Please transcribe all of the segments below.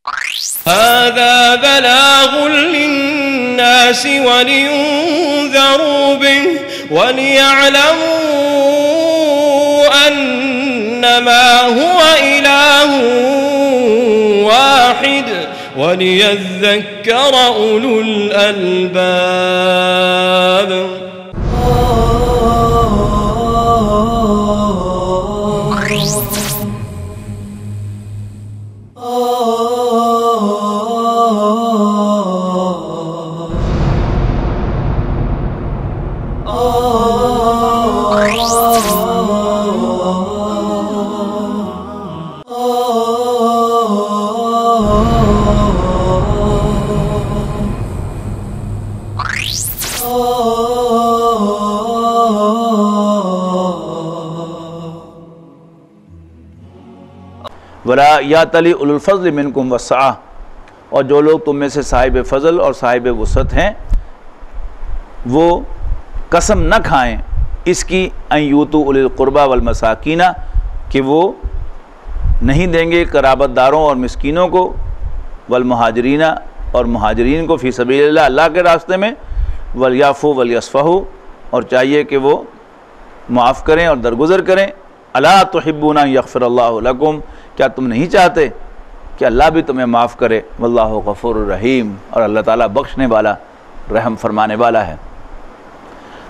هذا بلاغ للناس ولينذروا به وليعلموا أنما هو إله واحد وليذكر أولو الألباب. ولا یاتلی اولو الفضل منکم والسعہ، اور جو لوگ تم میں سے صاحب فضل اور صاحب وسعت ہیں وہ قسم نہ کھائیں اس کی ان یؤتوا اولی القربی والمساکین، کہ وہ نہیں دیں گے قرابت داروں اور مسکینوں کو، والمہاجرین اور مہاجرین کو فی سبیل اللہ، اللہ کے راستے میں، ولیعفوا ولیصفحوا، اور چاہیے کہ وہ معاف کریں اور درگزر کریں. الا تحبون ان یغفر اللہ لکم، کیا تم نہیں چاہتے کہ اللہ بھی تمہیں معاف کرے؟ واللہ غفور الرحیم، اور اللہ تعالیٰ بخشنے والا رحم فرمانے والا ہے.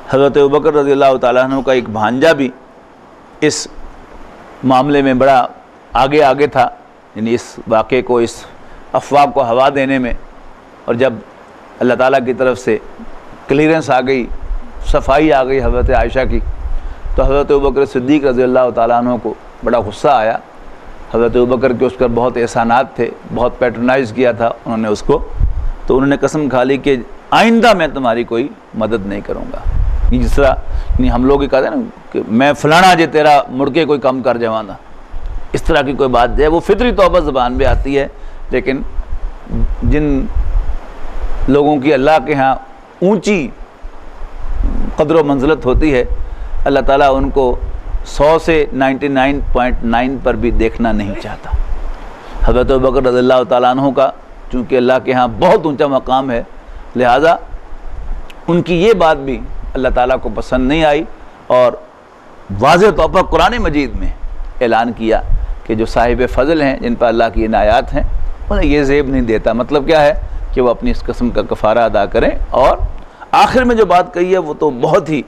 حضرت ابوبکر رضی اللہ تعالیٰ عنہ کا ایک بھانجا بھی اس معاملے میں بڑا آگے تھا، یعنی اس واقعے کو، اس افواہ کو ہوا دینے میں. اور جب اللہ تعالیٰ کی طرف سے کلیئرنس آ گئی، صفائی آ گئی حضرت عائشہ کی، تو حضرت ابوبکر صدیق رضی اللہ تعالیٰ عنہ کو بڑا غصہ آیا. حضرت ابوبکر کے اس پر بہت احسانات تھے، بہت پیٹرنائز کیا تھا انہوں نے اس کو، تو انہوں نے قسم کھا لی کہ آئندہ میں تمہاری کوئی مدد نہیں کروں گا. جس طرح ہم لوگ یہ کہتے ہیں نا کہ میں فلانا جے تیرا مڑ کے کوئی کم کر جوانا، اس طرح کی کوئی بات ہے، وہ فطری طور پر زبان بھی آتی ہے. لیکن جن لوگوں کی اللہ کے ہاں اونچی قدر و منزلت ہوتی ہے، اللہ تعالیٰ ان کو 100 سے 99.9 پر بھی دیکھنا نہیں چاہتا. حضرت ابوبکر رضی اللہ تعالیٰ عنہ کا چونکہ اللہ کے ہاں بہت اونچا مقام ہے، لہٰذا ان کی یہ بات بھی اللہ تعالیٰ کو پسند نہیں آئی، اور واضح طور پر قرآن مجید میں اعلان کیا کہ جو صاحب فضل ہیں، جن پر اللہ کی عنایات ہیں، انہیں یہ زیب نہیں دیتا. مطلب کیا ہے کہ وہ اپنی اس قسم کا کفارہ ادا کریں. اور آخر میں جو بات کہی ہے وہ تو بہت ہی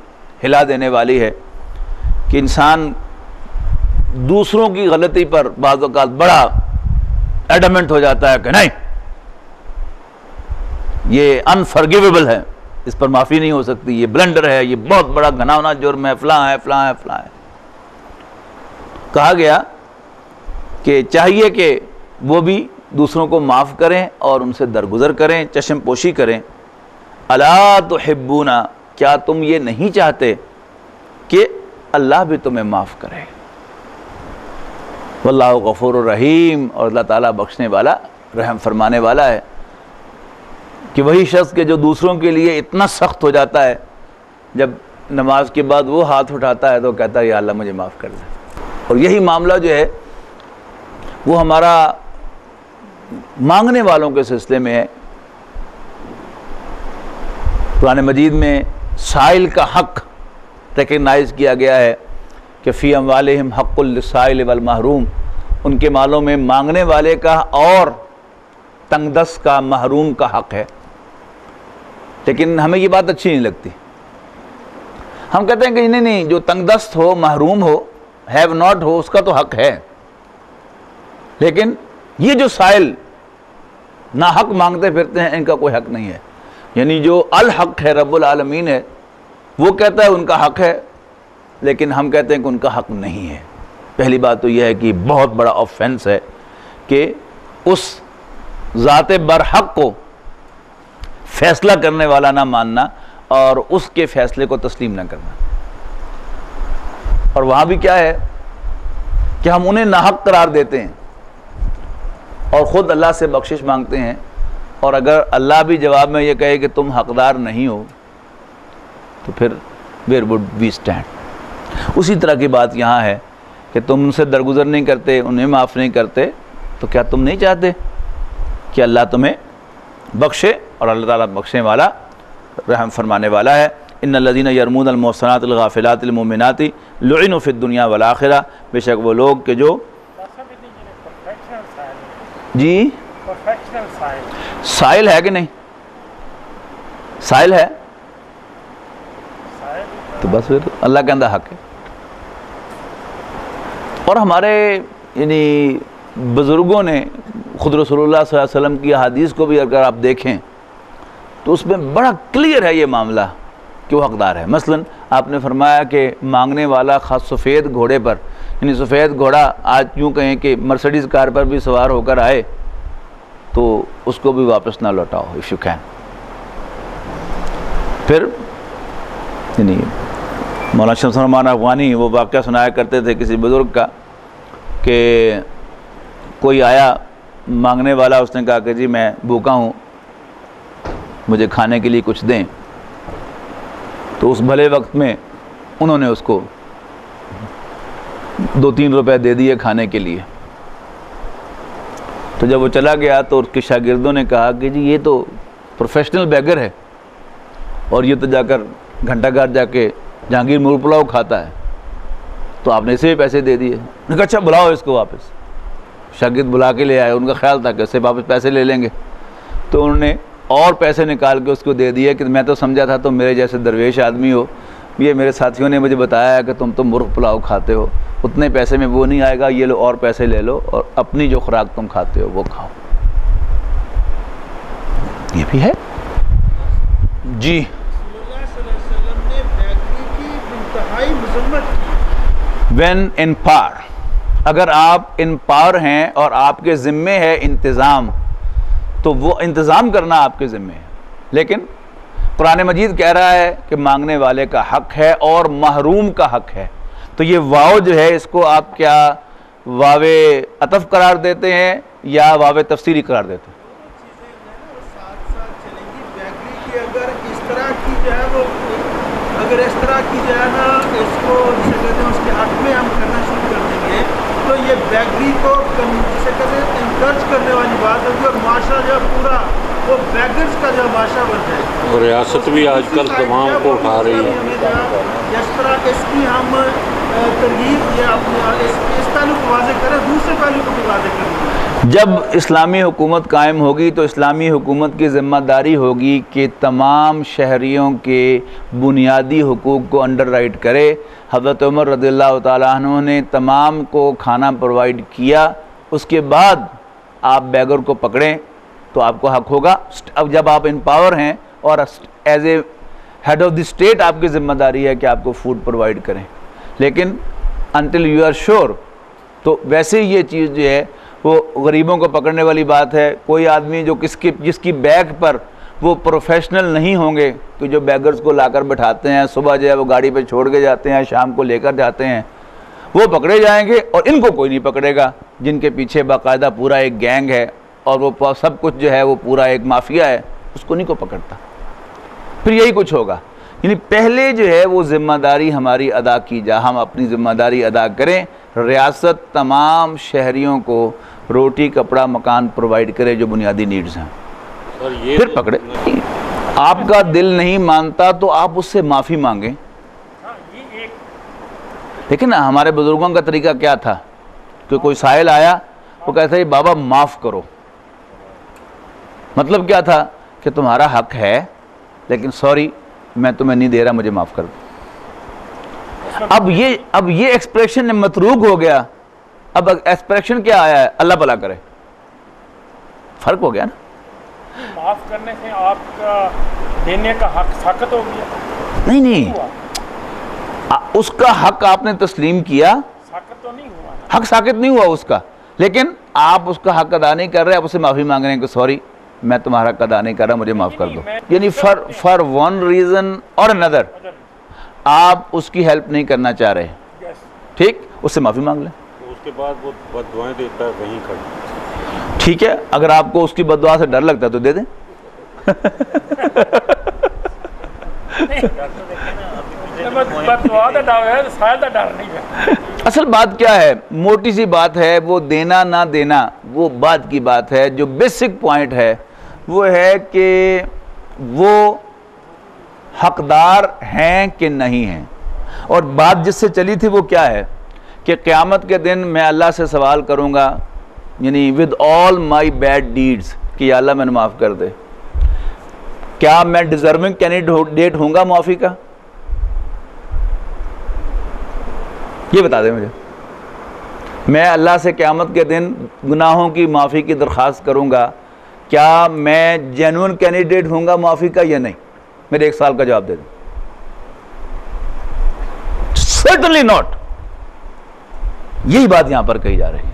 ہلا دینے والی ہے کہ انسان دوسروں کی غلطی پر بعض اوقات بڑا ایڈمنٹ ہو جاتا ہے کہ نہیں یہ انفرگیویبل ہے، اس پر معافی نہیں ہو سکتی، یہ بلنڈر ہے، یہ بہت بڑا گھناؤنا جرم ہے، فلاں ہے فلاں ہے فلاں ہے. کہا گیا کہ چاہیے کہ وہ بھی دوسروں کو معاف کریں اور ان سے درگزر کریں، چشم پوشی کریں. الا تحبون، کیا تم یہ نہیں چاہتے کہ اللہ بھی تمہیں معاف کرے؟ واللہ غفور الرحیم، اور اللہ تعالیٰ بخشنے والا رحم فرمانے والا ہے. کہ وہی شخص کہ جو دوسروں کے لیے اتنا سخت ہو جاتا ہے، جب نماز کے بعد وہ ہاتھ اٹھاتا ہے تو کہتا ہے یا اللہ مجھے معاف کر دے. اور یہی معاملہ جو ہے وہ ہمارا مانگنے والوں کے سلسلے میں ہے. قرآن مجید میں سائل کا حق ریکگنائز کیا گیا ہے کہ فی اموالہم حق للسائل والمحروم، ان کے مالوں میں مانگنے والے کا اور تنگ دست کا، محروم کا حق ہے. لیکن ہمیں یہ بات اچھی نہیں لگتی. ہم کہتے ہیں کہ نہیں جو تنگ دست ہو، محروم ہو، ہیو ناٹ ہو، اس کا تو حق ہے. لیکن یہ جو سائل ناحق مانگتے پھرتے ہیں، ان کا کوئی حق نہیں ہے. یعنی جو الحق ہے، رب العالمین ہے، وہ کہتا ہے ان کا حق ہے، لیکن ہم کہتے ہیں کہ ان کا حق نہیں ہے. پہلی بات تو یہ ہے کہ بہت بڑا آفینس ہے کہ اس ذات برحق کو فیصلہ کرنے والا نہ ماننا اور اس کے فیصلے کو تسلیم نہ کرنا. اور وہاں بھی کیا ہے کہ ہم انہیں ناحق قرار دیتے ہیں اور خود اللہ سے بخشش مانگتے ہیں، اور اگر اللہ بھی جواب میں یہ کہے کہ تم حقدار نہیں ہو تو پھر where would we stand؟ اسی طرح کی بات یہاں ہے کہ تم ان سے درگزر نہیں کرتے، انہیں معاف نہیں کرتے، تو کیا تم نہیں چاہتے کہ اللہ تمہیں بخشے، اور اللہ تعالیٰ بخشنے والا رحم فرمانے والا ہے۔ ان الذین یرمون المحصنات الغافلات المؤمنات لعنوا فی الدنیا والآخرہ، بے شک وہ لوگ کہ جو جی سائل ہے کہ نہیں، سائل ہے تو بس پھر اللہ کے اندر حق ہے۔ اور ہمارے یعنی بزرگوں نے خود رسول اللہ صلی اللہ علیہ وسلم کی احادیث کو بھی اگر آپ دیکھیں تو اس میں بڑا کلیئر ہے یہ معاملہ کہ وہ حقدار ہے۔ مثلا آپ نے فرمایا کہ مانگنے والا خاص سفید گھوڑے پر، یعنی سفید گھوڑا آج یوں کہیں کہ مرسیڈیز کار پر بھی سوار ہو کر آئے تو اس کو بھی واپس نہ لوٹاؤ if you can۔ پھر یعنی مولانا شمس الرحمان افغانی وہ واقعہ سنایا کرتے تھے کسی بزرگ کا کہ کوئی آیا مانگنے والا، اس نے کہا کہ جی میں بھوکا ہوں، مجھے کھانے کے لیے کچھ دیں، تو اس بھلے وقت میں انہوں نے اس کو 2-3 روپے دے دیے کھانے کے لیے۔ تو جب وہ چلا گیا تو اس کے شاگردوں نے کہا کہ جی یہ تو پروفیشنل بیگر ہے، اور یہ تو جا کر گھنٹہ گھر جا کے جہانگیر مرغ پلاؤ کھاتا ہے، تو آپ نے اسے بھی پیسے دے دیے۔ نے کہا اچھا بلاؤ اس کو واپس۔ شاگرد بلا کے لے آئے، ان کا خیال تھا کہ اس سے واپس پیسے لے لیں گے، تو انہوں نے اور پیسے نکال کے اس کو دے دیے کہ میں تو سمجھا تھا تم میرے جیسے درویش آدمی ہو، یہ میرے ساتھیوں نے مجھے بتایا ہے کہ تم تو مرغ پلاؤ کھاتے ہو، اتنے پیسے میں وہ نہیں آئے گا، یہ لو اور پیسے لے لو اور اپنی جو خوراک تم کھاتے ہو وہ کھاؤ۔ یہ بھی ہے جی۔ وین ان پار، اگر آپ ان پار ہیں اور آپ کے ذمے ہے انتظام، تو وہ انتظام کرنا آپ کے ذمے ہے، لیکن قرآن مجید کہہ رہا ہے کہ مانگنے والے کا حق ہے اور محروم کا حق ہے، تو یہ واو جو ہے اس کو آپ کیا واو عطف قرار دیتے ہیں یا واو تفسیری قرار دیتے ہیں؟ اگر اس طرح کی جو ہے نا اس کو جسے کہتے ہیں اس کے حق میں ہم کرنا شروع کر دیں گے تو یہ بیگری کو جسے کہتے ہیں انکرج کرنے والی بات ہوگی، اور معاشرہ جو پورا وہ بیگرز کا جو معاشرہ بن جائے گا۔ اور ریاست بھی آج کل تمام کو اٹھا رہی ہے، جس طرح اس کی ہم ترغیب یا اپنے اس پہلو کو واضح کریں، دوسرے پہلو کو بھی واضح کریں۔ جب اسلامی حکومت قائم ہوگی تو اسلامی حکومت کی ذمہ داری ہوگی کہ تمام شہریوں کے بنیادی حقوق کو انڈر رائٹ کرے۔ حضرت عمر رضی اللہ تعالیٰ عنہ نے تمام کو کھانا پرووائڈ کیا، اس کے بعد آپ بیگر کو پکڑیں تو آپ کو حق ہوگا۔ اب جب آپ ان پاور ہیں اور as a head of the state آپ کی ذمہ داری ہے کہ آپ کو فوڈ پرووائڈ کریں، لیکن انٹل یو آر شور، تو ویسے ہی یہ چیز جو ہے وہ غریبوں کو پکڑنے والی بات ہے۔ کوئی آدمی جو جس کی بیک پر وہ پروفیشنل نہیں ہوں گے، کہ جو بیگرز کو لا کر بٹھاتے ہیں، صبح جو ہے وہ گاڑی پہ چھوڑ کے جاتے ہیں، شام کو لے کر جاتے ہیں، وہ پکڑے جائیں گے، اور ان کو کوئی نہیں پکڑے گا جن کے پیچھے باقاعدہ پورا ایک گینگ ہے اور وہ سب کچھ جو ہے وہ پورا ایک مافیا ہے، اس کو نہیں کو پکڑتا۔ پھر یہی کچھ ہوگا، یعنی پہلے جو ہے وہ ذمہ داری ہماری ادا کی جا، ہم اپنی ذمہ داری ادا کریں، ریاست تمام شہریوں کو روٹی کپڑا مکان پرووائڈ کرے جو بنیادی نیڈز ہیں، پھر پکڑے۔ آپ کا دل نہیں مانتا تو آپ اس سے معافی مانگیں۔ لیکن ہمارے بزرگوں کا طریقہ کیا تھا کہ کوئی سائل آیا وہ کہتا ہے بابا معاف کرو، مطلب کیا تھا کہ تمہارا حق ہے لیکن سوری میں تمہیں نہیں دے رہا، مجھے معاف کر دو۔ اب یہ ایکسپریشن متروک ہو گیا، اب ایکسپریشن کیا آیا ہے؟ اللہ بھلا کرے، فرق ہو گیا نا۔ معاف کرنے سے آپ کا دینے کا حق ساقط ہو گیا؟ نہیں، اس کا حق آپ نے تسلیم کیا، ساقط تو نہیں ہوا، حق ساقط نہیں ہوا اس کا، لیکن آپ اس کا حق ادا نہیں کر رہے، آپ اسے معافی مانگ رہے ہیں کہ سوری میں تمہارا حق ادا نہیں کر رہا، مجھے معاف کر دو۔ یعنی فار ون ریزن اور اندر آپ اس کی ہیلپ نہیں کرنا چاہ رہے، ٹھیک، اس سے معافی مانگ لیں، اس کے بعد وہ بد دعائیں دیتا ہے وہیں کھڑی۔ ٹھیک ہے، اگر آپ کو اس کی بد دعا سے ڈر لگتا ہے تو دے دیں۔ بد دعا کا ڈر ہے، سائل کا ڈر نہیں ہے۔ اصل بات کیا ہے؟ موٹی سی بات ہے، وہ دینا نہ دینا وہ بات کی بات ہے. جو بیسک پوائنٹ ہے وہ ہے کہ وہ حقدار ہیں کہ نہیں ہیں. اور بات جس سے چلی تھی وہ کیا ہے کہ قیامت کے دن میں اللہ سے سوال کروں گا، یعنی with all my bad deeds, کہ یا اللہ میں نے معاف کر دے. کیا میں ڈیزرونگ کینڈیڈیٹ ہوں گا معافی کا؟ یہ بتا دیں مجھے. میں اللہ سے قیامت کے دن گناہوں کی معافی کی درخواست کروں گا، کیا میں جینوئن کینڈیڈیٹ ہوں گا معافی کا یا نہیں؟ میرے 1 سال کا جواب دے دیں. Certainly not. یہی بات یہاں پر کہی جا رہی ہے.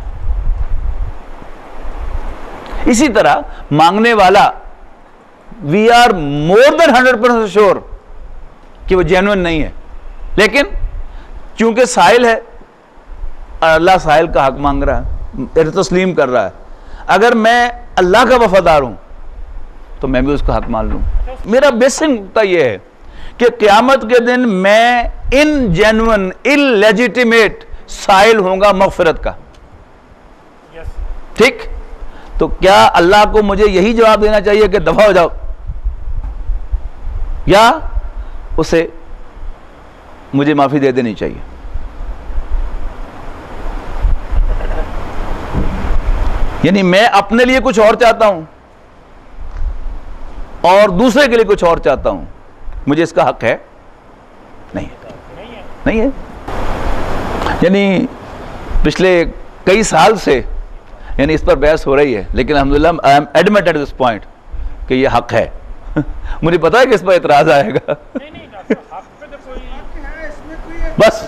اسی طرح مانگنے والا وی آر مور دین 100% شور کہ وہ جینوئن نہیں ہے، لیکن چونکہ سائل ہے اور اللہ سائل کا حق مانگ رہا ہے، تسلیم کر رہا ہے، اگر میں اللہ کا وفادار ہوں تو میں بھی اس کا حق مان لوں. میرا بیسک نقطہ یہ ہے کہ قیامت کے دن میں ان جینوئن لیجیٹیمیٹ سائل ہوں گا مغفرت کا. ٹھیک؟ تو کیا اللہ کو مجھے یہی جواب دینا چاہیے کہ دفع ہو جاؤ، یا اسے مجھے معافی دے دینی چاہیے؟ یعنی میں اپنے لیے کچھ اور چاہتا ہوں اور دوسرے کے لیے کچھ اور چاہتا ہوں، مجھے اس کا حق ہے؟ نہیں ہے. یعنی پچھلے کئی سال سے یعنی اس پر بحث ہو رہی ہے، لیکن الحمدللہ I am adamant at this point کہ یہ حق ہے. مجھے پتا ہے کہ اس پر اعتراض آئے گا. بس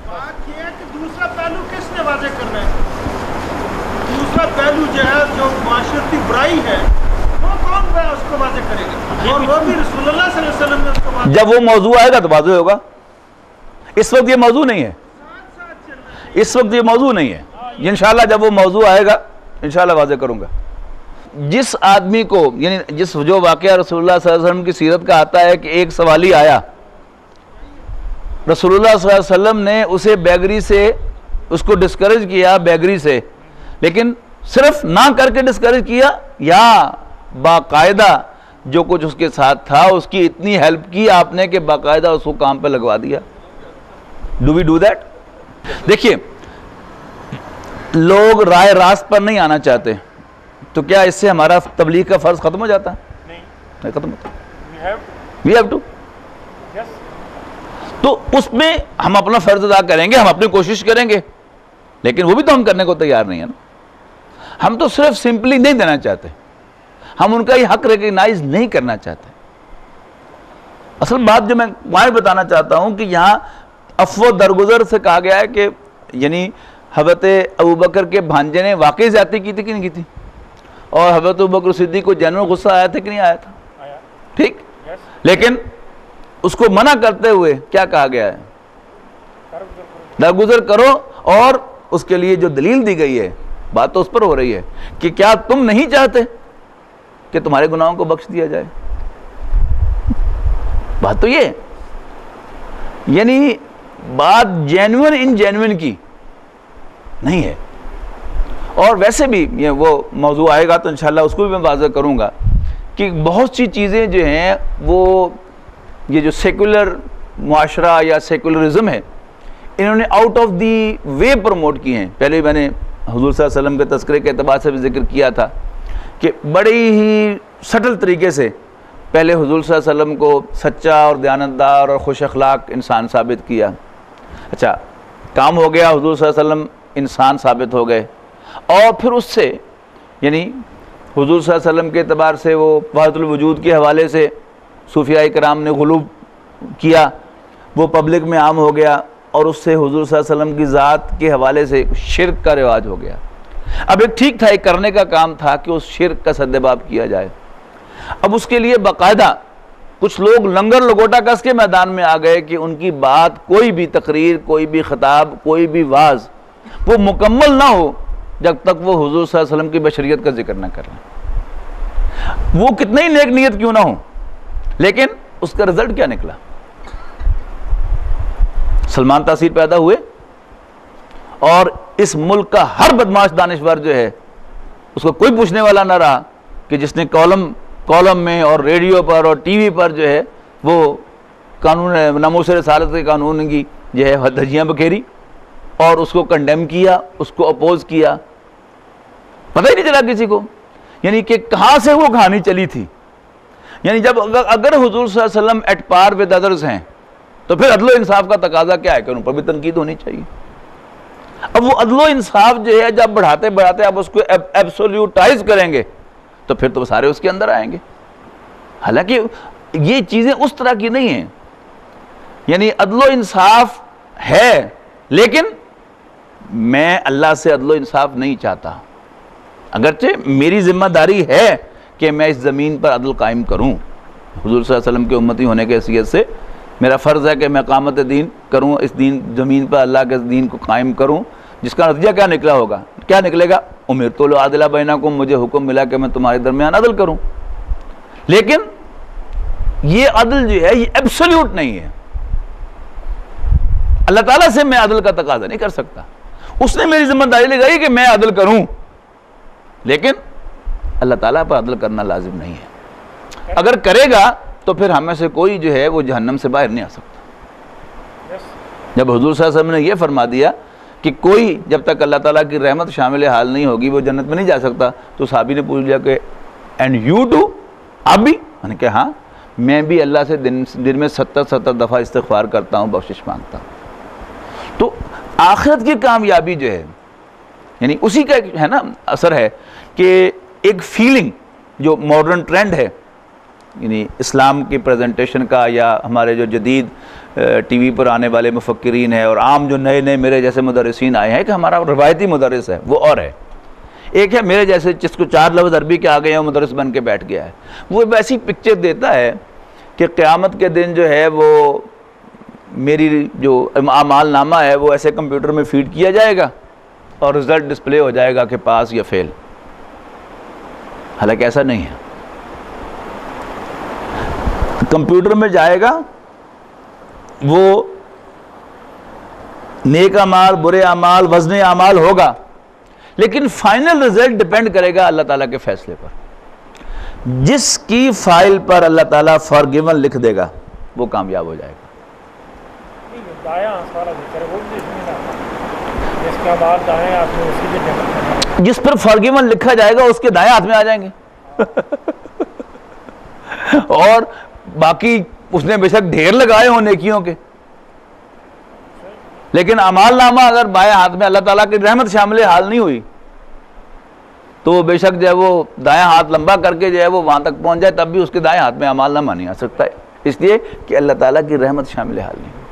بات یہ ہے کہ دوسرا پہلو کس نے واضح کرنا ہے؟ دوسرا پہلو جو ہے، جو معاشرتی برائی ہے، وہ کون اس کو واضح کرے گا؟ اور وہ بھی رسول اللہ صلی اللہ علیہ وسلم نے اس کو واضح. جب وہ موضوع آئے گا تو واضح ہوگا. اس وقت یہ موضوع نہیں ہے. اس وقت یہ موضوع نہیں ہے. انشاءاللہ جب وہ موضوع آئے گا انشاءاللہ واضح کروں گا. جس آدمی کو، یعنی جو واقعہ رسول اللہ صلی اللہ علیہ وسلم کی سیرت کا آتا ہے کہ ایک سوالی آیا، رسول اللہ صلی اللہ علیہ وسلم نے اسے بیگری سے، اس کو ڈسکریج کیا بیگری سے، لیکن صرف نہ کر کے ڈسکریج کیا یا باقاعدہ جو کچھ اس کے ساتھ تھا اس کی اتنی ہیلپ کی آپ نے کہ باقاعدہ اس کو کام پہ لگوا دیا؟ Do we do that? دیکھیے، لوگ رائے راست پر نہیں آنا چاہتے، تو کیا اس سے ہمارا تبلیغ کا فرض ختم ہو جاتا ہے؟ نہیں ختم ہوتا. We have to. تو اس میں ہم اپنا فرض ادا کریں گے، ہم اپنی کوشش کریں گے، لیکن وہ بھی تو ہم کرنے کو تیار نہیں ہے نا. ہم تو صرف سمپلی نہیں دینا چاہتے، ہم ان کا یہ حق ریکگنائز نہیں کرنا چاہتے. اصل بات جو میں وہاں بتانا چاہتا ہوں کہ یہاں عفو درگزر سے کہا گیا ہے کہ یعنی حضرت ابوبکر کے بھانجے نے واقعی زیادتی کی تھی کہ نہیں کی تھی، اور حضرت ابوبکر صدیق کو جنون غصہ آیا تھا کہ نہیں آیا تھا؟ ٹھیک. لیکن اس کو منع کرتے ہوئے کیا کہا گیا ہے؟ درگزر کرو. اور اس کے لیے جو دلیل دی گئی ہے، بات تو اس پر ہو رہی ہے کہ کیا تم نہیں چاہتے کہ تمہارے گناہوں کو بخش دیا جائے؟ بات تو یہ، یعنی بات جینوئن ان جینوئن کی نہیں ہے. اور ویسے بھی یہ وہ موضوع آئے گا تو انشاءاللہ اس کو بھی میں واضح کروں گا کہ بہت سی چیزیں جو ہیں وہ یہ جو سیکولر معاشرہ یا سیکولرزم ہے، انہوں نے out of the way promote کی ہیں. پہلے میں نے حضور صلی اللہ علیہ وسلم کے تذکرے کے اعتبار سے بھی ذکر کیا تھا کہ بڑی ہی سٹل طریقے سے پہلے حضور صلی اللہ علیہ وسلم کو سچا اور دیانتدار اور خوش اخلاق انسان ثابت کیا. اچھا کام ہو گیا، حضور صلی اللہ علیہ وسلم انسان ثابت ہو گئے، اور پھر اس سے یعنی حضور صلی اللہ علیہ وسلم کے اعتبار سے وہ وحدت الوجود کے حوالے سے صوفیاء کرام نے غلو کیا، وہ پبلک میں عام ہو گیا، اور اس سے حضور صلی اللہ علیہ وسلم کی ذات کے حوالے سے شرک کا رواج ہو گیا. اب ایک ٹھیک تھا، ایک کرنے کا کام تھا کہ اس شرک کا سدباب کیا جائے. اب اس کے لیے باقاعدہ کچھ لوگ لنگر لگوٹا کس کے میدان میں آ گئے کہ ان کی بات، کوئی بھی تقریر، کوئی بھی خطاب، کوئی بھی واعظ وہ مکمل نہ ہو جب تک وہ حضور صلی اللہ علیہ وسلم کی بشریت کا ذکر نہ کر لیں. وہ کتنے ہی نیک نیت کیوں نہ ہوں، لیکن اس کا رزلٹ کیا نکلا؟ سلمان تاثیر پیدا ہوئے اور اس ملک کا ہر بدماش دانشور جو ہے اس کو کوئی پوچھنے والا نہ رہا کہ جس نے کالم میں اور ریڈیو پر اور ٹی وی پر جو ہے وہ قانون ناموس رسالت کے قانون کی جو ہے دھجیاں بکھیری اور اس کو کنڈیم کیا، اس کو اپوز کیا، پتہ ہی نہیں چلا کسی کو، یعنی کہ کہاں سے وہ کہانی چلی تھی۔ یعنی جب اگر حضور صلی اللہ علیہ وسلم ایٹ پار ود ادرز ہیں تو پھر عدل و انصاف کا تقاضا کیا ہے کہ ان پر بھی تنقید ہونی چاہیے۔ اب وہ عدل و انصاف جو ہے جب بڑھاتے بڑھاتے آپ اس کو ایبسولوٹائز کریں گے تو پھر تو سارے اس کے اندر آئیں گے۔ حالانکہ یہ چیزیں اس طرح کی نہیں ہیں، یعنی عدل و انصاف ہے لیکن میں اللہ سے عدل و انصاف نہیں چاہتا، اگرچہ میری ذمہ داری ہے کہ میں اس زمین پر عدل قائم کروں، حضور صلی اللہ علیہ وسلم کے امتی ہونے کے حیثیت سے میرا فرض ہے کہ میں اقامت دین کروں، اس دین زمین پر اللہ کے دین کو قائم کروں، جس کا نتیجہ کیا نکلا ہوگا، کیا نکلے گا؟ امرت لأعدل بینکم، مجھے حکم ملا کہ میں تمہارے درمیان عدل کروں۔ لیکن یہ عدل جو ہے یہ ایبسولوٹ نہیں ہے، اللہ تعالیٰ سے میں عدل کا تقاضا نہیں کر سکتا، اس نے میری ذمہ داری لگائی کہ میں عدل کروں، لیکن اللہ تعالیٰ پر عدل کرنا لازم نہیں ہے۔ اگر کرے گا تو پھر ہمیں سے کوئی جو ہے وہ جہنم سے باہر نہیں آ سکتا۔ جب حضور صلی اللہ علیہ وسلم نے یہ فرما دیا کہ کوئی جب تک اللہ تعالیٰ کی رحمت شامل حال نہیں ہوگی وہ جنت میں نہیں جا سکتا، تو صحابی نے پوچھ لیا کہ اینڈ یو ٹو، آپ بھی؟ میں نے کہا ہاں، میں بھی اللہ سے دن میں 70 دفعہ استغفار کرتا ہوں، بخشش مانگتا ہوں۔ تو آخرت کی کامیابی جو ہے یعنی اسی کا ہے نا اثر ہے کہ ایک فیلنگ جو ماڈرن ٹرینڈ ہے، یعنی اسلام کی پریزنٹیشن کا یا ہمارے جو جدید ٹی وی پر آنے والے مفکرین ہیں اور عام جو نئے نئے میرے جیسے مدرسین آئے ہیں کہ ہمارا روایتی مدرس ہے وہ اور ہے، ایک ہے میرے جیسے جس کو 4 لفظ عربی کے آ گئے ہیں وہ مدرس بن کے بیٹھ گیا ہے، وہ ایسی پکچر دیتا ہے کہ قیامت کے دن جو ہے وہ میری جو اعمال نامہ ہے وہ ایسے کمپیوٹر میں فیڈ کیا جائے گا اور رزلٹ ڈسپلے ہو جائے گا کہ پاس یا فیل، حالانکہ ایسا نہیں ہے۔ کمپیوٹر میں جائے گا وہ نیک اعمال برے اعمال وزن اعمال ہوگا، لیکن فائنل رزلٹ ڈیپینڈ کرے گا اللہ تعالیٰ کے فیصلے پر۔ جس کی فائل پر اللہ تعالیٰ فارگیون لکھ دے گا وہ کامیاب ہو جائے گا۔ جس پر فارگیون لکھا جائے گا اس کے دائیں ہاتھ میں آ جائیں گے اور باقی اس نے بے شک ڈھیر لگائے ہوں نیکیوں کے، لیکن اعمال نامہ اگر بائیں ہاتھ میں اللہ تعالیٰ کی رحمت شامل حال نہیں ہوئی تو وہ بے شک جو ہے وہ دائیں ہاتھ لمبا کر کے جو ہے وہ وہاں تک پہنچ جائے تب بھی اس کے دائیں ہاتھ میں اعمال نامہ نہیں آ سکتا ہے، اس لیے کہ اللہ تعالیٰ کی رحمت شامل حال نہیں۔